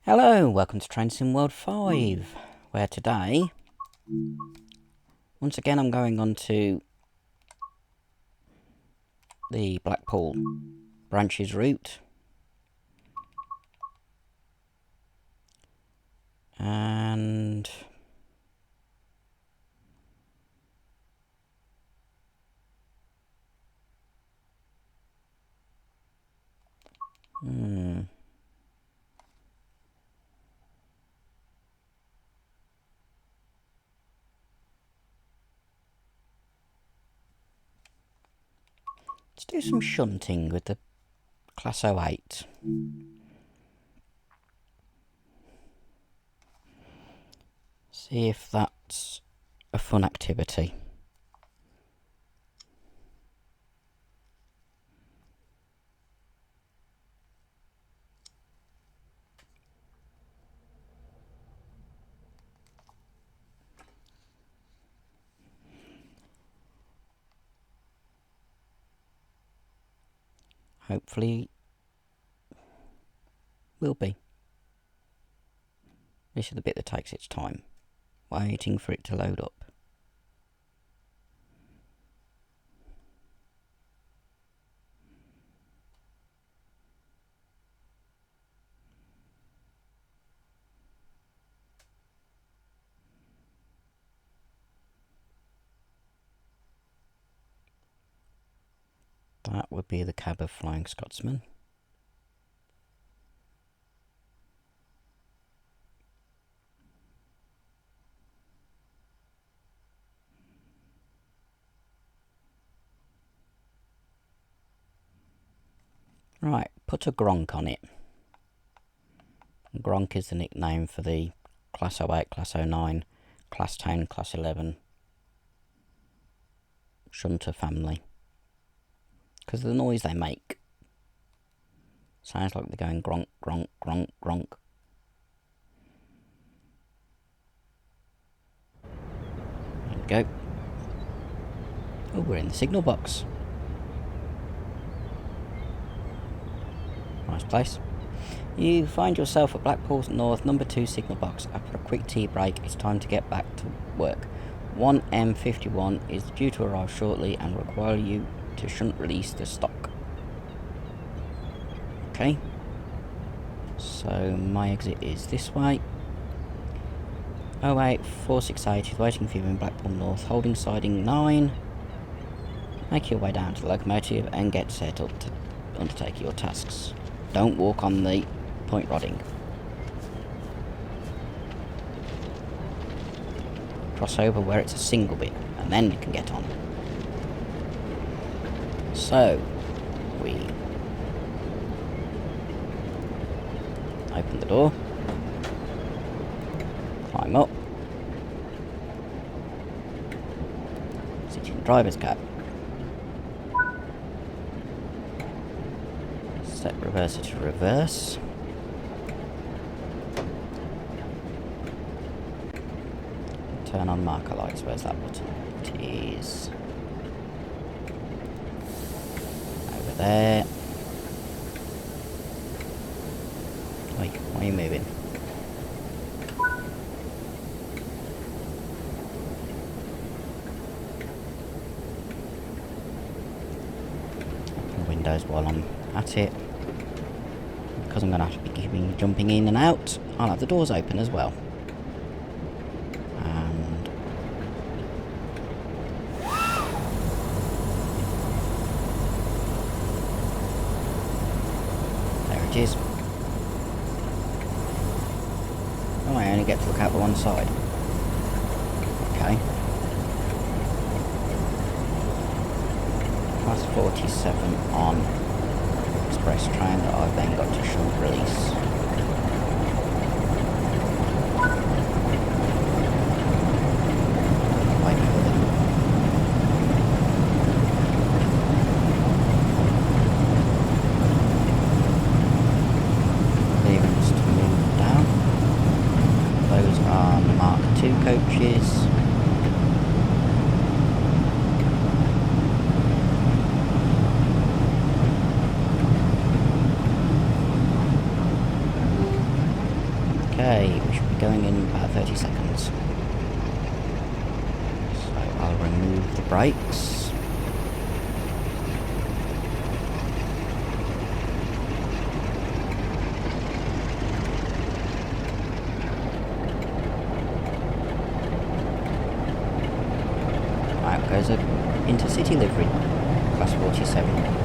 Hello, welcome to Train Sim World 5, where today, once again I'm going on to the Blackpool branches route. And let's do some shunting with the Class 08. See if that's a fun activity. Hopefully, will be. This is the bit that takes its time, waiting for it to load up. That would be the cab of Flying Scotsman. Right, put a Gronk on it. Gronk is the nickname for the Class 08, Class 09, Class 10, Class 11 shunter family. Because of the noise they make. Sounds like they're going Gronk, Gronk, Gronk, Gronk. There we go. Oh, we're in the signal box. Nice place. You find yourself at Blackpool North, number 2 signal box. After a quick tea break, it's time to get back to work. 1M51 is due to arrive shortly and require you to shunt release the stock. Okay. So my exit is this way. 08468 is waiting for you in Blackpool North, holding siding 9. Make your way down to the locomotive and get set up to undertake your tasks. Don't walk on the point rodding. Cross over where it's a single bit, and then you can get on. So, we open the door, climb up, sit in the driver's cab, set reverser to reverse, turn on marker lights. Where's that button? It is over there. Wait, why are you moving? Open the windows while I'm at it. Because I'm going to have to be jumping in and out, I'll have the doors open as well. And there it is. Oh, I only get to look out the one side. Okay. Class 47 on express train that I've then got to shunt release. Wait for them. Clearance to move down. Those are Mark II coaches. Okay, we should be going in about 30 seconds. So I'll remove the brakes. Right, goes an intercity livery, class 47.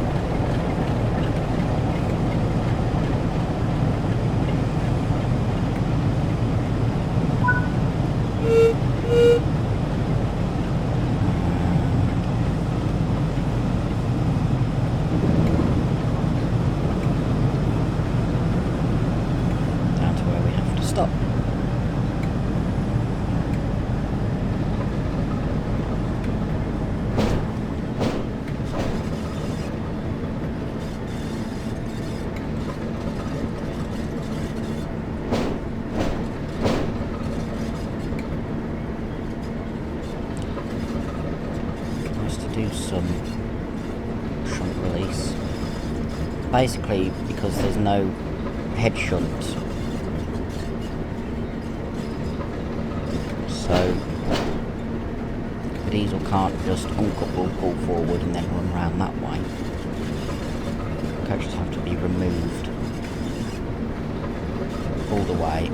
Down to where we have to stop. Do some shunt release. Basically, because there's no head shunt, so the diesel can't just uncouple, pull forward and then run around that way. The coaches have to be removed all the way.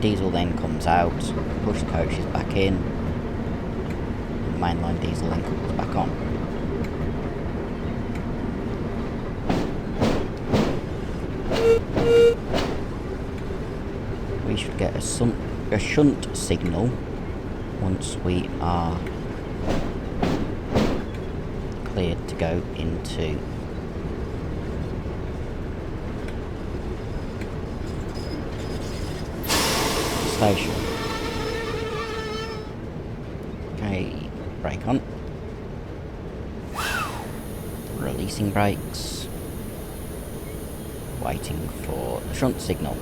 Diesel then comes out, push the coaches back in, mainline diesel then couples back on. We should get a shunt signal once we are cleared to go into the station. Okay. Brake on. Releasing brakes. Waiting for the shunt signal.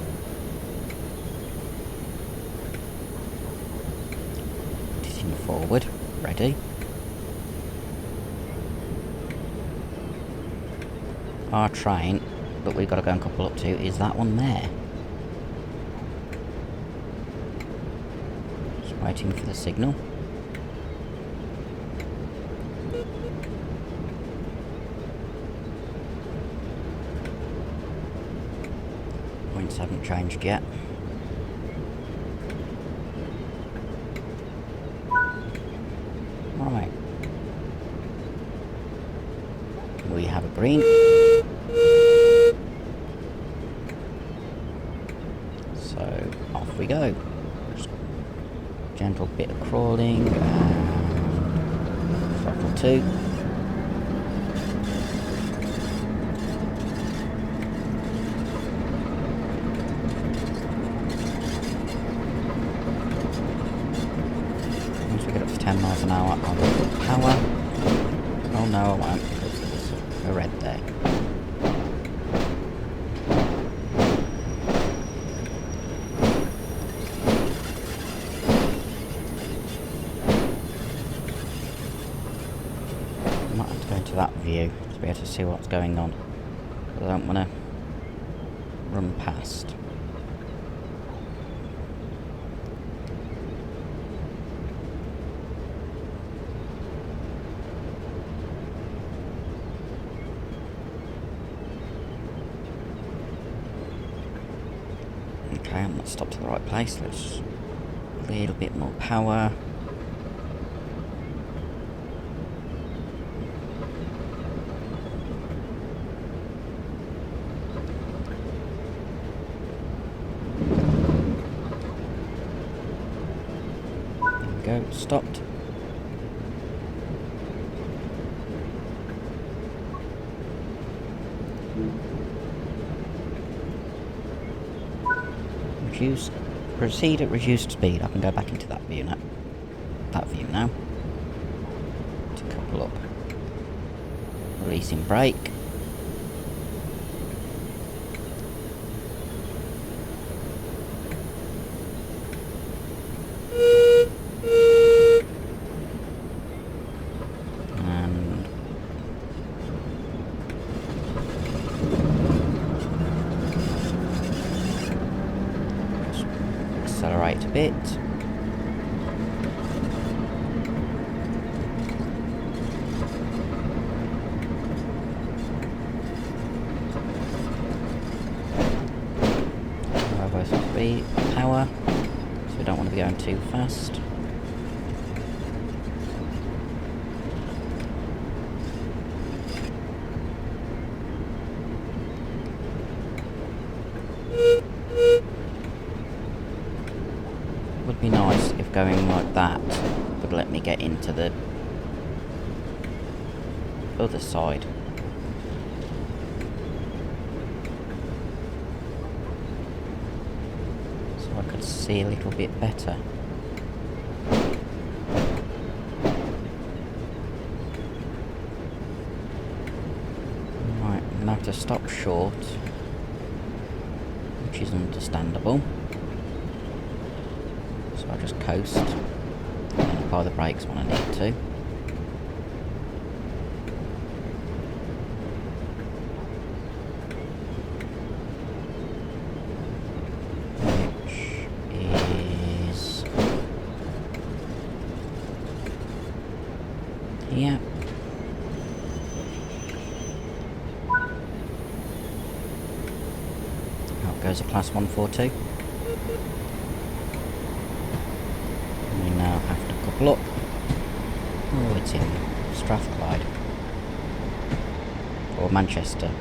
Titting forward. Ready. Our train that we've got to go and couple up to is that one there. Just waiting for the signal. Points haven't changed yet. Right. We have a green. So off we go. Just gentle bit of crawling and throttle 2. Once we get up to 10 miles an hour, I'll put power. Oh no, I won't, because there's a red there. I might have to go into that view to be able to see what's going on. I don't want to run past. Okay, I'm not stopped to the right place. Let's a little bit more power. There we go, stopped. Proceed at reduced speed. I can go back into that view now. To couple up. Releasing brake. And bit. Turbo 3 power, so we don't want to be going too fast. Would be nice if going like that would let me get into the other side. So I could see a little bit better. Right, I'm gonna have to stop short, which is understandable. So I just coast and apply the brakes when I need to. Which is here. Out goes a class 142. We now have to couple up. Oh, it's in Strathclyde. Or Manchester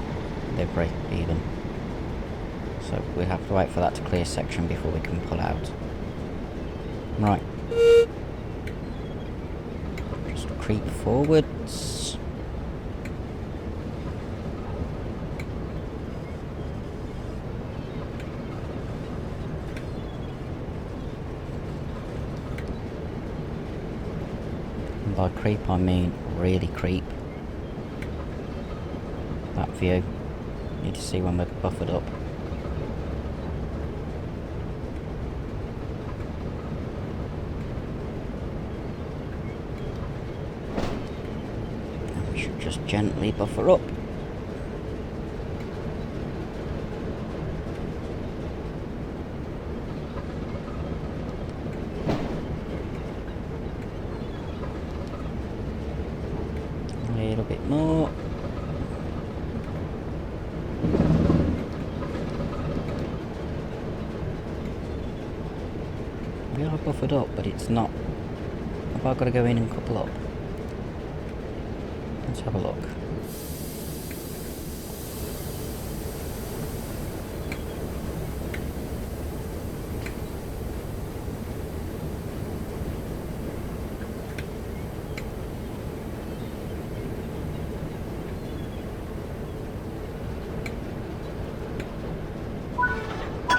livery, even. So we have to wait for that to clear section before we can pull out. Right. Just creep forwards. And by creep I mean really creep. That view. Need to see when we're buffered up. And we should just gently buffer up. A little bit more. We are buffered up, but it's not. Have I got to go in and couple up? Let's have a look.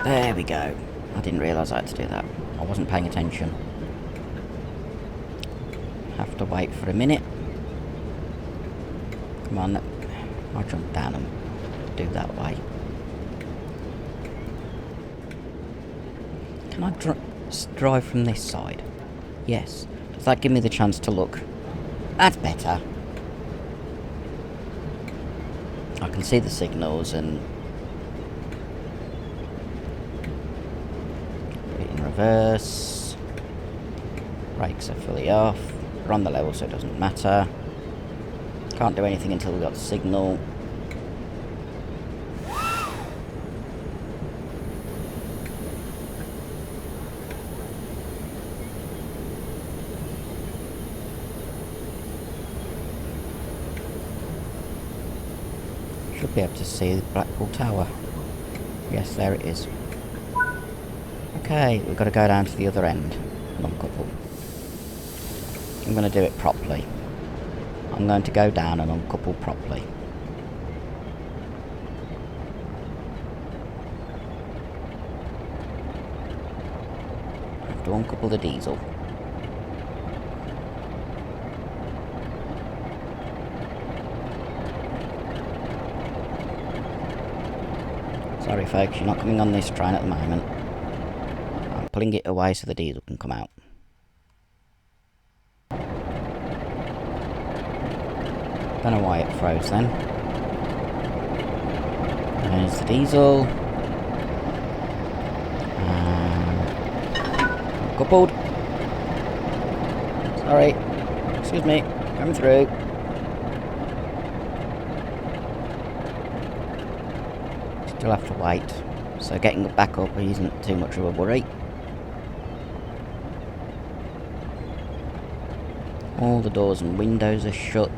There we go. I didn't realise I had to do that. I wasn't paying attention. Have to wait for a minute. Come on, I'll jump down and do that way. Can I drive from this side? Yes. Does that give me the chance to look? That's better. I can see the signals and put it in reverse. Brakes are fully off. We're on the level, so it doesn't matter. Can't do anything until we got the signal. Should be able to see the Blackpool Tower. Yes, there it is. Okay, we've got to go down to the other end and uncouple. I'm going to do it properly. I'm going to go down and uncouple properly. I have to uncouple the diesel. Sorry folks, you're not coming on this train at the moment. I'm pulling it away so the diesel can come out. Don't know why it froze then. There's the diesel. Coupled. Sorry. Excuse me. Coming through. Still have to wait. So getting back up isn't too much of a worry. All the doors and windows are shut.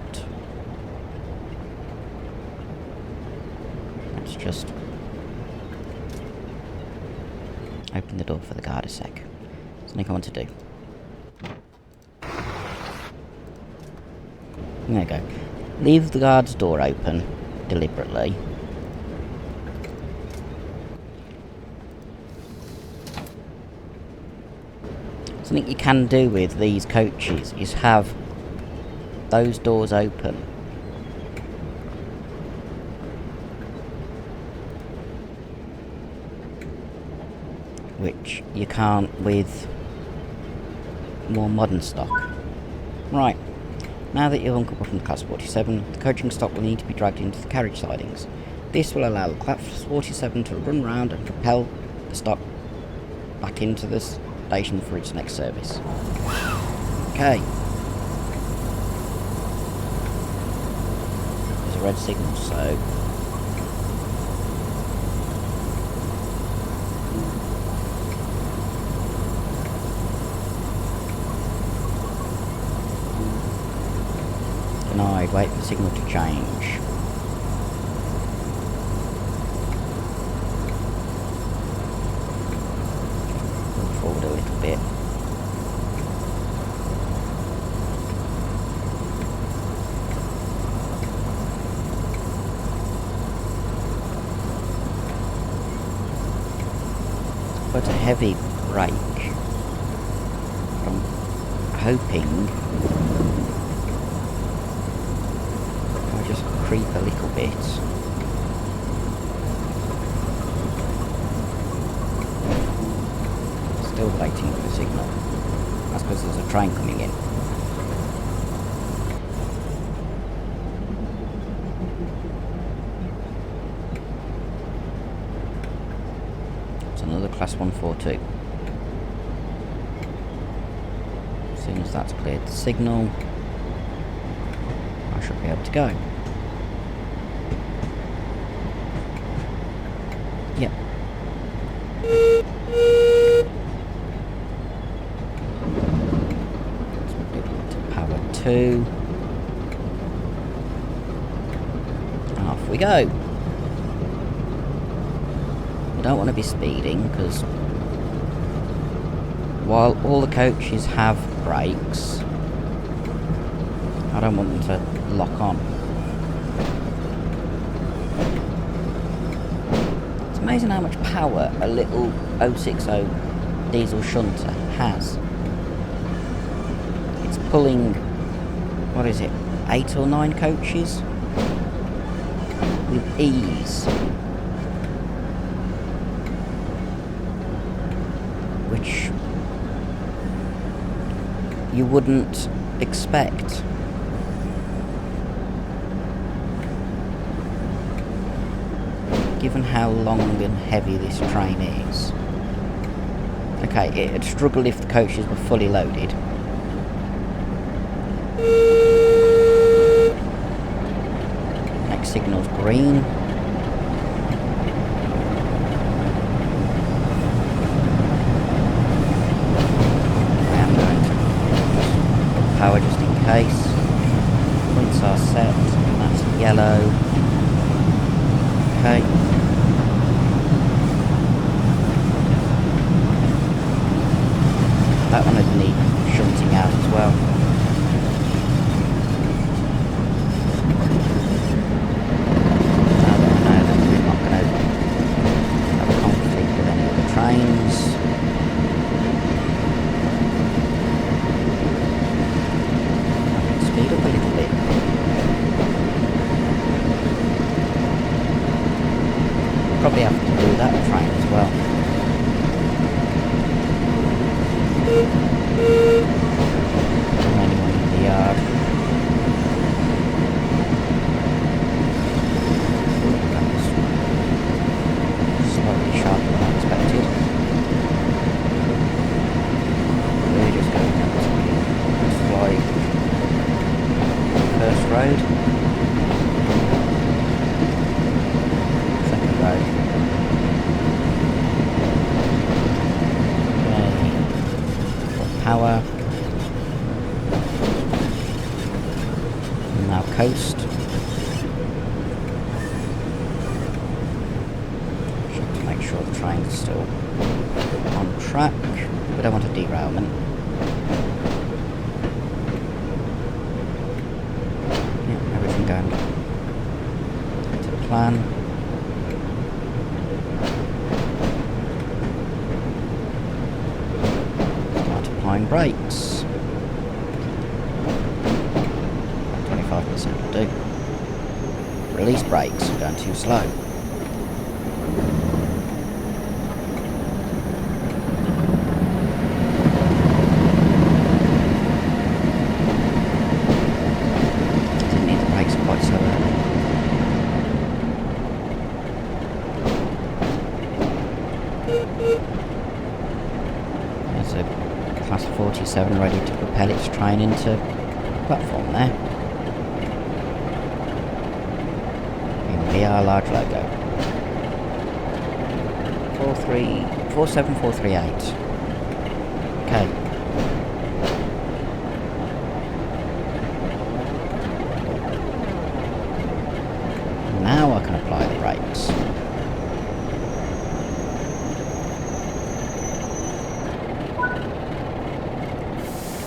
Let's just open the door for the guard a sec. Something I want to do. There we go. Leave the guard's door open deliberately. Something you can do with these coaches is have those doors open. Which you can't with more modern stock. Right, now that you've uncoupled from the Class 47, the coaching stock will need to be dragged into the carriage sidings. This will allow the Class 47 to run round and propel the stock back into the station for its next service. Okay. There's a red signal, so denied. Wait for the signal to change. Move forward a little bit. Quite a heavy brake. I'm hoping I'll just creep a little bit. Still waiting for the signal. That's because there's a train coming in. It's another Class 142. As soon as that's cleared the signal, I should be able to go. Yep. Let's put it to power 2. And off we go. I don't want to be speeding because while all the coaches have brakes, I don't want them to lock on. It's amazing how much power a little 060 diesel shunter has. It's pulling, what is it, 8 or 9 coaches with ease. Which you wouldn't expect. Given how long and heavy this train is. Okay, it'd struggle if the coaches were fully loaded. Next signal's green. Power just in case. Points are set, and that's yellow. Okay. That one would need shunting out as well. Now that I know that we're not going to have a conflict with any of the trains. Speed up a little bit. Probably have to do that train as well. Anyone in the yard. That was slightly sharper than I expected. train's still on track. We don't want a derailment. Yeah, everything going to plan. Start applying brakes. 25% will do. Release brakes, going too slow. Didn't need the brakes quite so early. There's a Class 47 ready to propel its train into platform there. BR large logo. 47438. Okay. Now I can apply the brakes.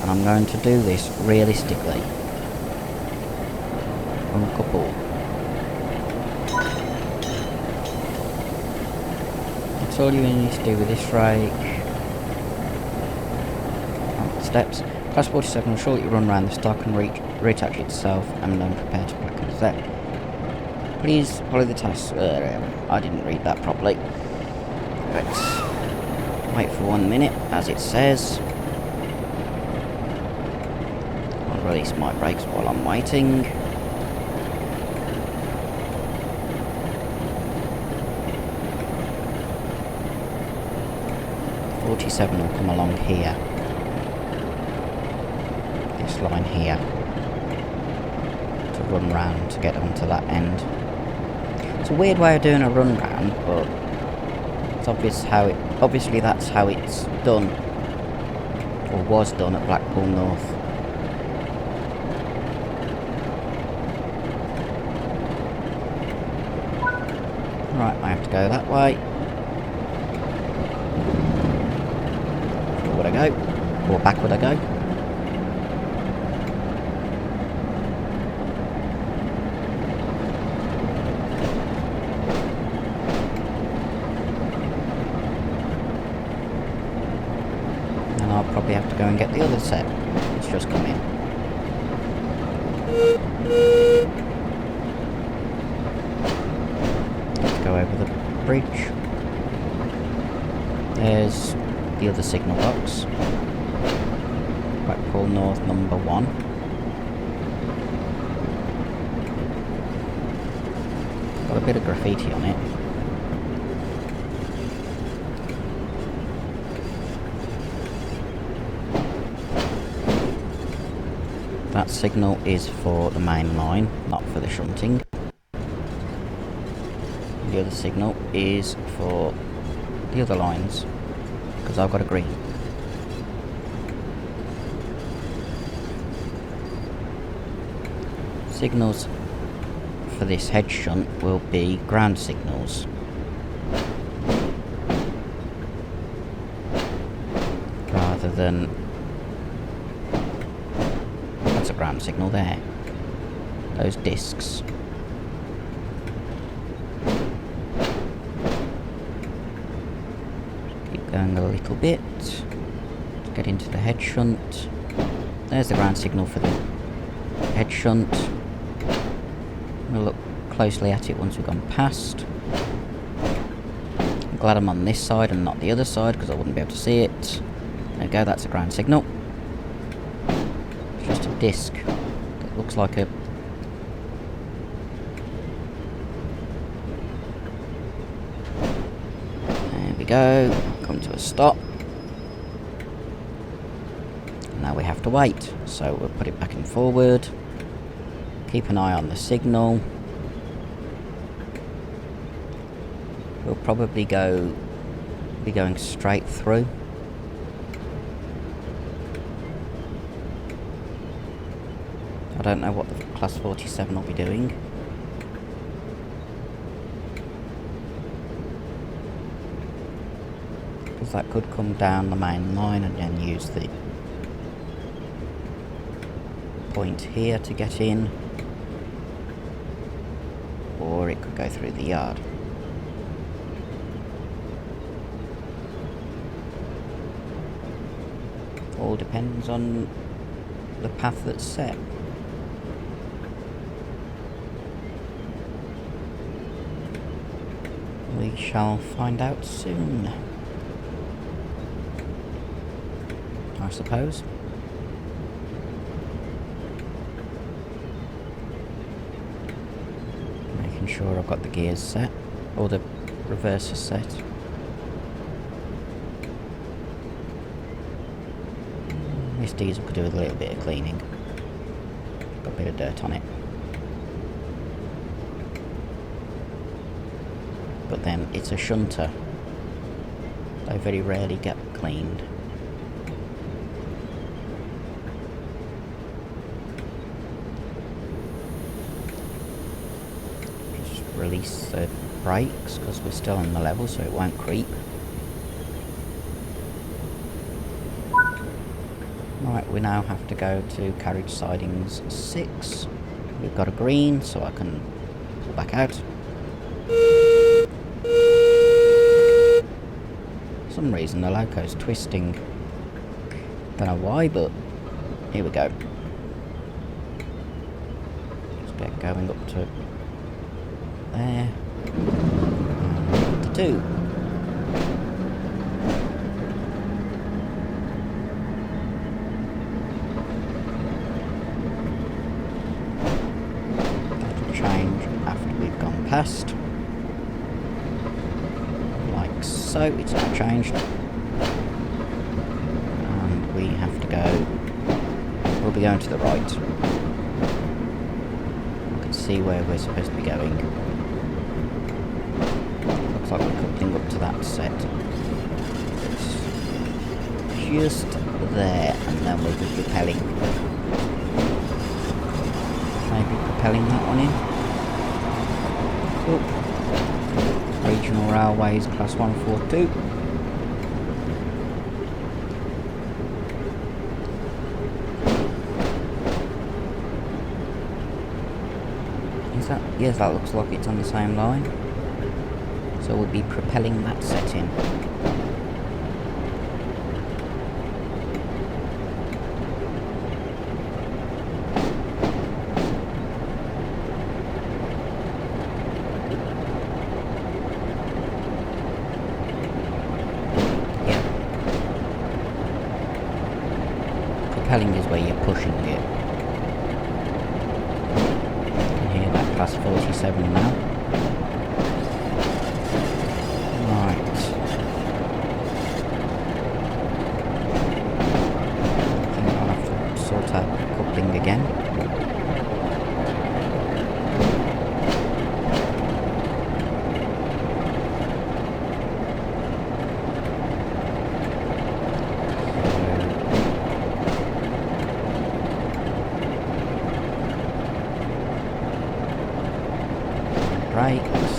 And I'm going to do this realistically. Uncouple. That's all you need to do with this rake. Steps. Class 47 will shortly run around the stock and reattach itself and then prepare to pack and set. Please follow the tasks. I didn't read that properly. Let's wait for 1 minute, as it says. I'll release my brakes while I'm waiting. The 47 will come along here. This line here. To run round to get onto that end. It's a weird way of doing a run round, but it's obvious how it. Obviously, that's how it's done, or was done at Blackpool North. Right, I have to go that way. Forward I go, or backward I go. I'll probably have to go and get the other set. It's just come in. Let's go over the bridge. There's the other signal box. Blackpool North number 1. Got a bit of graffiti on it. That signal is for the main line, not for the shunting. The other signal is for the other lines, because I've got a green. Signals for this head shunt will be ground signals. Rather than ground signal there. Those discs. Keep going a little bit. Let's get into the head shunt. There's the ground signal for the head shunt. We'll look closely at it once we've gone past. I'm glad I'm on this side and not the other side, because I wouldn't be able to see it. There we go, that's a ground signal. Disc that looks like a there we go, come to a stop. Now we have to wait, so we'll put it back in forward, keep an eye on the signal. We'll probably be going straight through. I don't know what the Class 47 will be doing. because that could come down the main line and then use the point here to get in, or it could go through the yard. All depends on the path that's set. We shall find out soon, I suppose. Making sure I've got the gears set, or the reversers set. This diesel could do with a little bit of cleaning. Got a bit of dirt on it. But then it's a shunter. They very rarely get cleaned. Just release the brakes because we're still on the level so it won't creep. Right, we now have to go to carriage sidings 6. We've got a green so I can pull back out. For some reason the loco's twisting. Don't know why, but here we go. Just get going up to there. And to 2. That'll change after we've gone past. Like so, it's not changed. And we have to go, we'll be going to the right. I can see where we're supposed to be going. Looks like we're coupling up to that set. It's just there, and then we'll be propelling. Maybe propelling that one in. Oh. Regional Railways Class 142. Is that? Yes, that looks like it's on the same line. So we'll be propelling that set in. Propelling is where you're pushing it. You can hear that class 47 now. Right. I think I'll have to sort out coupling again. Brakes.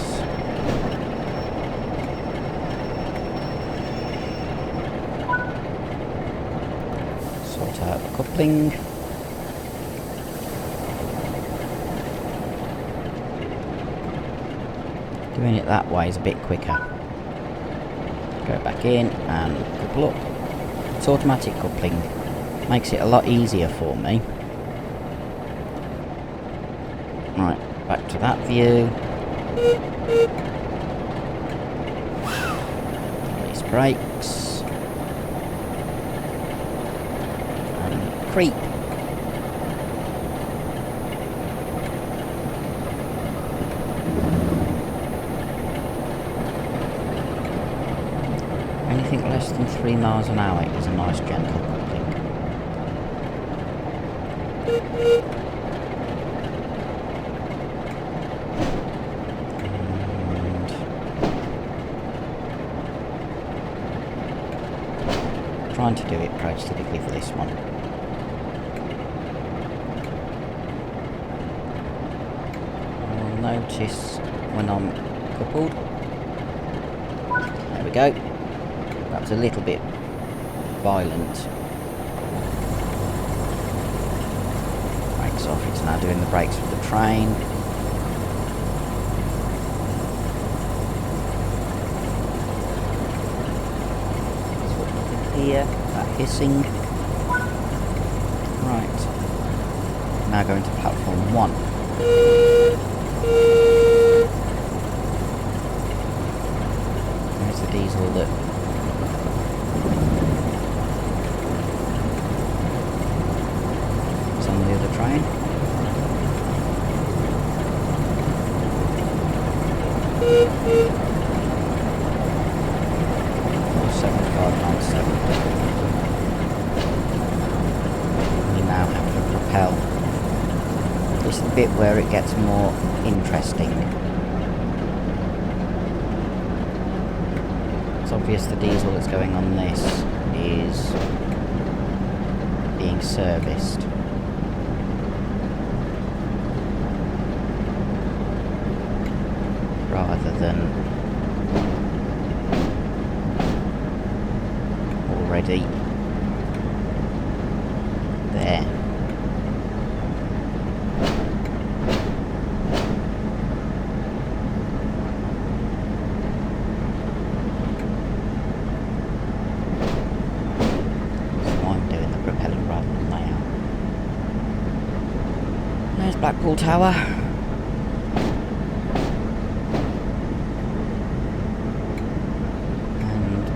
Sort out the coupling. Doing it that way is a bit quicker. Go back in and couple up. It's automatic coupling. Makes it a lot easier for me. Right, back to that view. Release brakes. And creep. Anything less than 3 miles an hour is a nice gentle coupling. Trying to do it prototypically for this one. I'll notice when I'm coupled. There we go. That was a little bit violent. Brakes off. It's now doing the brakes for the train. Here, that hissing. Right. Now going to platform 1. There's the diesel that is on the other train. We now have to propel. This is the bit where it gets more interesting. It's obvious the diesel that's going on this is being serviced. Rather than already there. So I'm doing the propelling rather than layout. There's Blackpool Tower.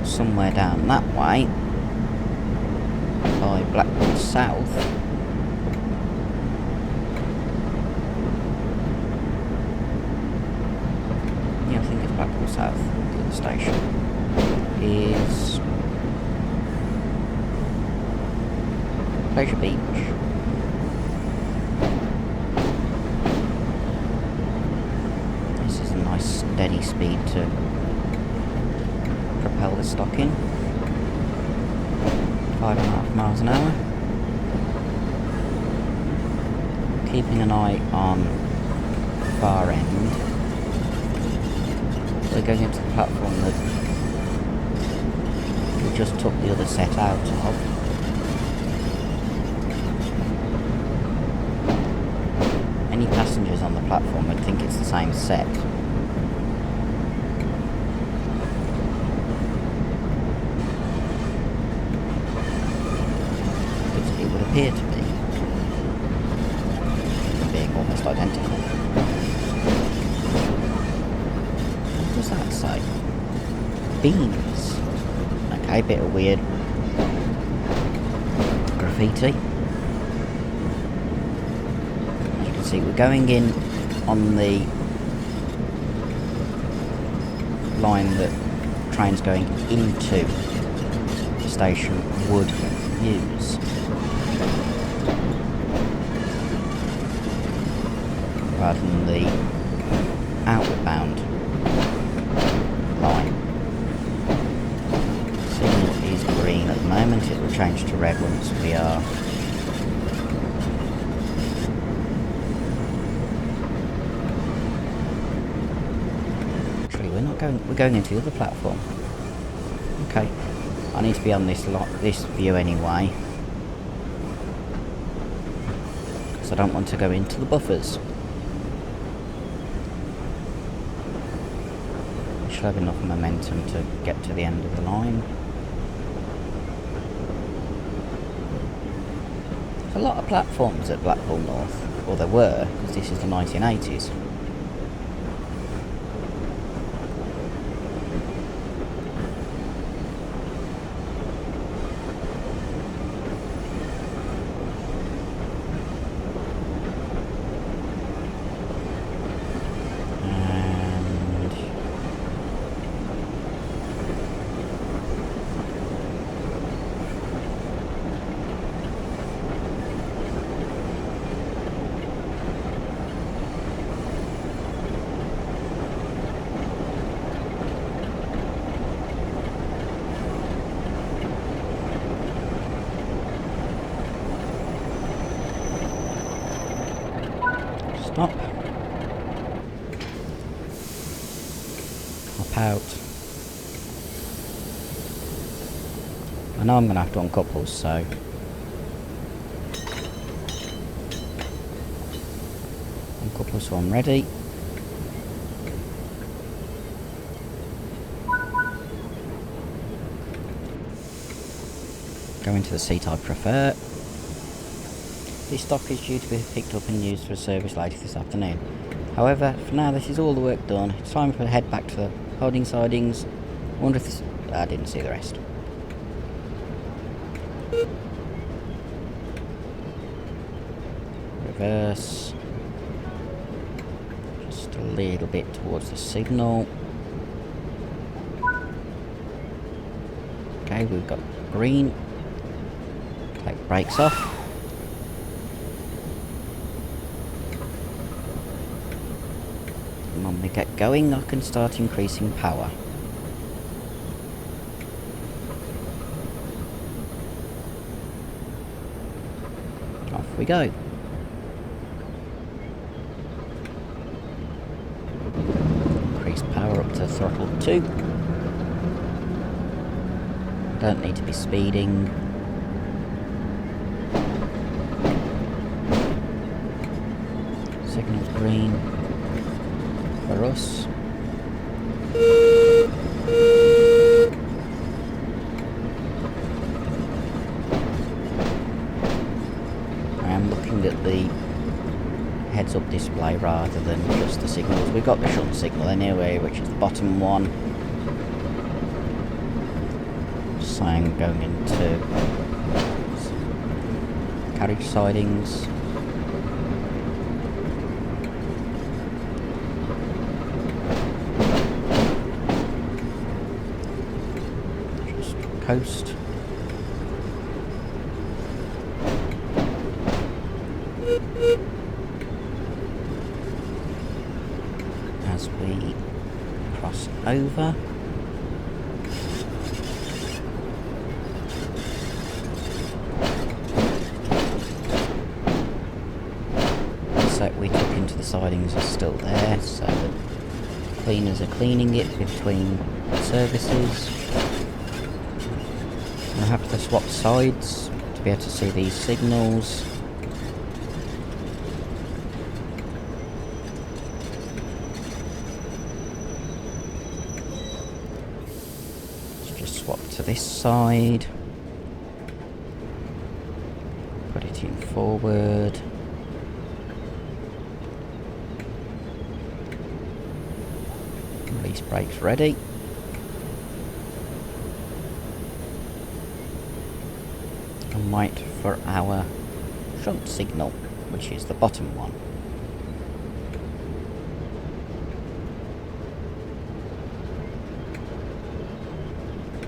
Somewhere down that way by Blackpool South yeah, I think it's Blackpool South, the station is Pleasure Beach. This is a nice steady speed to propel the stock in. 5.5 miles an hour. Keeping an eye on the far end. We're going into the platform that we just took the other set out of. Any passengers on the platform would think it's the same set. Appear to be being almost identical. What does that say? Beams. Okay, bit of weird graffiti. As you can see, we're going in on the line that trains going into the station would use. Rather than the outward bound line. Signal is green at the moment, it will change to red once we are actually we're going into the other platform. Okay. I need to be on this view anyway. Because I don't want to go into the buffers. Have enough momentum to get to the end of the line. There's a lot of platforms at Blackpool North, or there were, because this is the 1980s. Stop. Hop out. I know I'm going to have to uncouple, so... uncouple so I'm ready. Go into the seat I prefer. This stock is due to be picked up and used for a service later this afternoon. However, for now this is all the work done. It's time to head back to the holding sidings. I wonder if this... I didn't see the rest. Reverse. Just a little bit towards the signal. Okay, we've got green. Take brakes off. And when we get going, I can start increasing power. Off we go. Increase power up to throttle 2. Don't need to be speeding. Signal's green for us. I am looking at the heads-up display rather than just the signals. We've got the shunt signal anyway, which is the bottom one. Saying going into carriage sidings. Just coast. As we cross over. That we took into the sidings is still there, so the cleaners are cleaning it between services. I have to swap sides to be able to see these signals. Let's just swap to this side. Put it in forward. Release brakes ready. And wait for our shunt signal, which is the bottom one.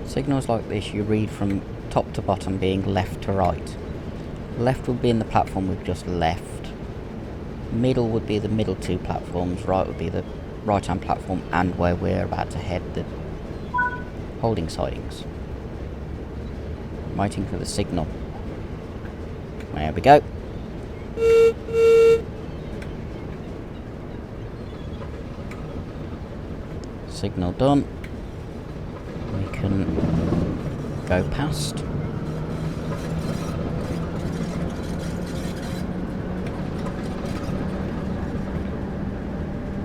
Signals like this you read from top to bottom, being left to right. Left would be in the platform we've just left. Middle would be the middle two platforms, right would be the right hand platform and where we're about to head, the holding sidings. Waiting for the signal. There we go. Signal done. We can go past.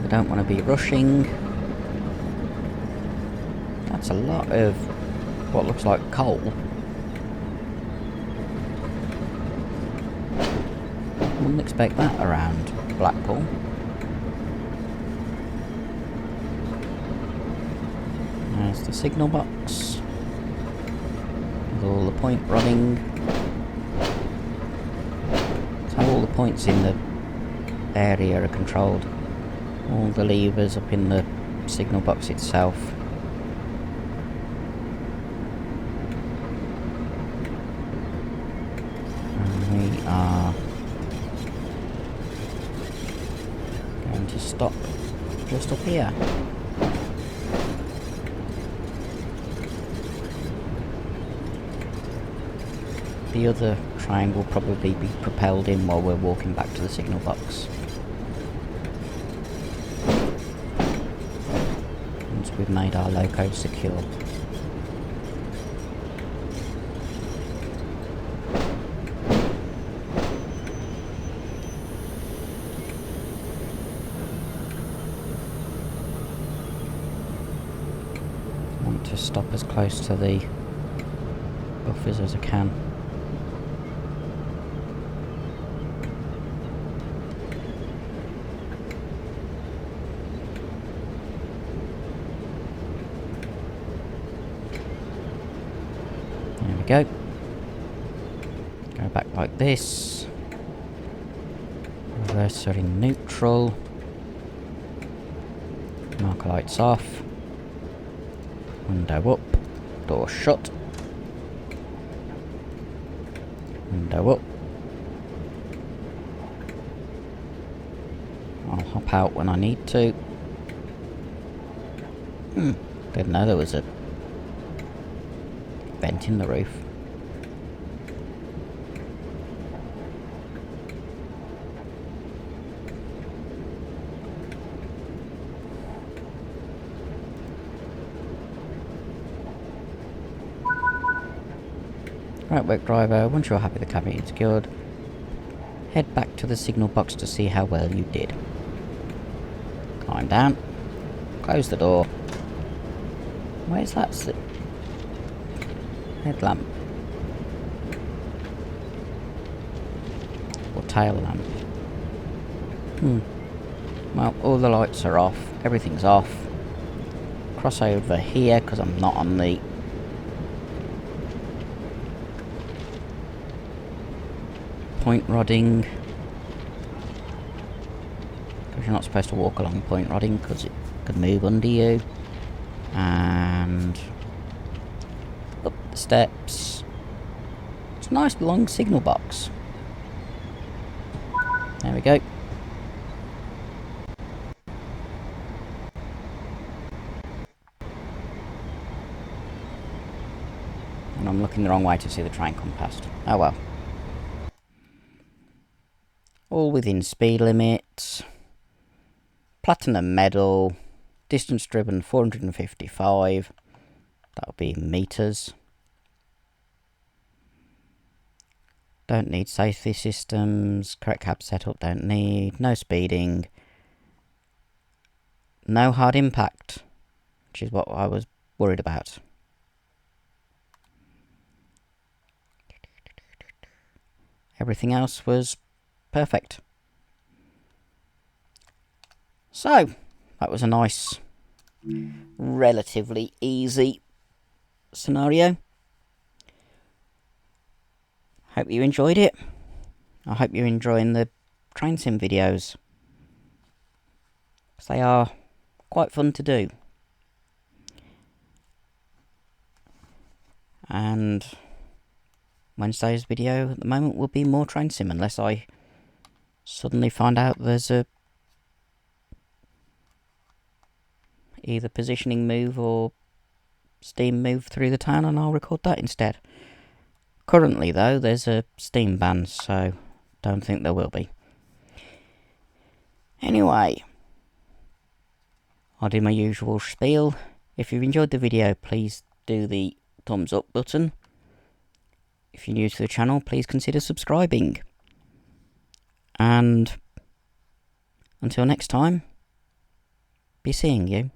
We don't want to be rushing. That's a lot of what looks like coal. Wouldn't expect that around Blackpool. There's the signal box with all the point running. So all the points in the area are controlled. All the levers up in the signal box itself. And we are going to stop just up here. The other train will probably be propelled in while we're walking back to the signal box. Once we've made our loco secure. want to stop as close to the buffers as I can. There we go. Go back like this. Reverser in neutral. Marker lights off. Window up. Door shut. Window up. I'll hop out when I need to. Didn't know there was a vent in the roof. Right work, driver. Once you're happy the cabin is secured, head back to the signal box to see how well you did. Climb down. Close the door. Where's that headlamp? Or tail lamp? Well, all the lights are off. Everything's off. Cross over here because I'm not on the point rodding, because you're not supposed to walk along point rodding because it could move under you. And up the steps. It's a nice long signal box. There we go. And I'm looking the wrong way to see the train come past. Oh well. All within speed limit. Platinum medal. Distance driven 455. That'll be meters. Don't need safety systems. Correct cab setup, don't need. No speeding. No hard impact, which is what I was worried about. Everything else was perfect. So, that was a nice, relatively easy scenario. Hope you enjoyed it. I hope you're enjoying the train sim videos, because they are quite fun to do. And Wednesday's video at the moment will be more train sim, unless I suddenly find out there's a either positioning move or steam move through the town, and I'll record that instead. Currently though, there's a steam ban, so don't think there will be. Anyway, I'll do my usual spiel. If you've enjoyed the video, please do the thumbs up button. If you're new to the channel, please consider subscribing. And until next time, be seeing you.